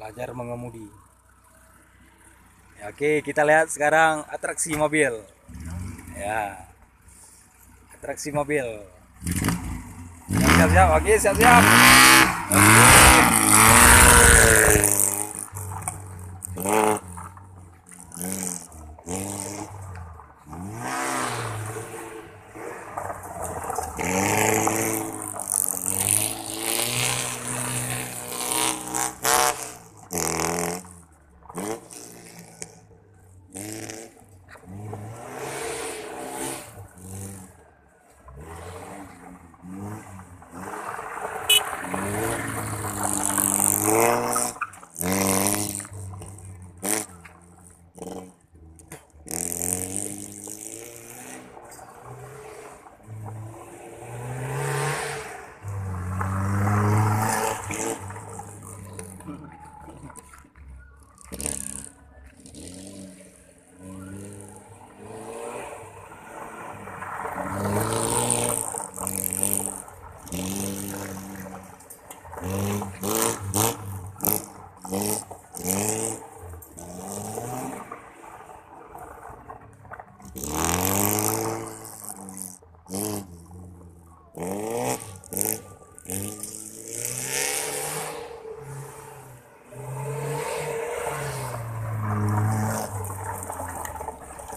belajar mengemudi. Ya, oke, kita lihat sekarang atraksi mobil. Ya, atraksi mobil. Siap, siap, oke, siap, siap.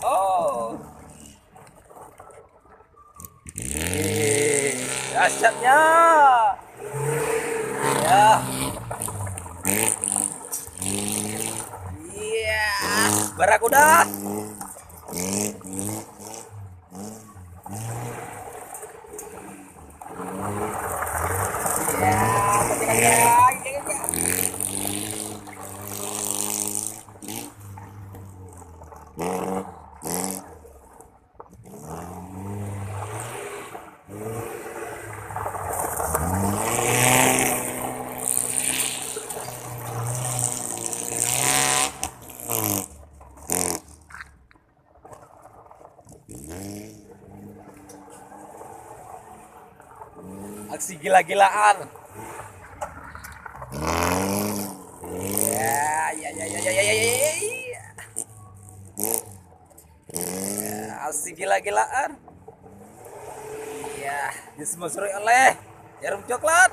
Oh, dahsyatnya. Ya, iya, barakuda. Ya, aksi gila-gilaan. Ya, ya, ya, ya, ya, ya, ya, ya, ya. Ya, aksi gila-gilaan. Ya, disponsori oleh Jarum Coklat.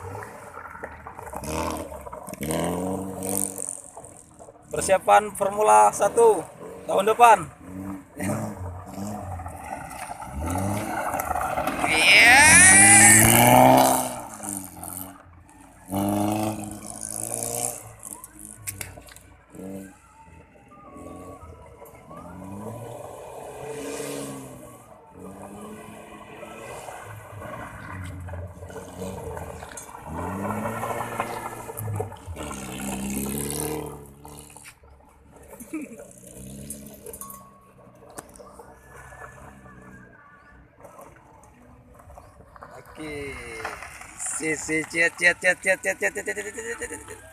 Persiapan Formula 1 tahun depan. Oke. Si, cet, cet, cet, cet, cet, cet, cet, cet, cet, cet, cet.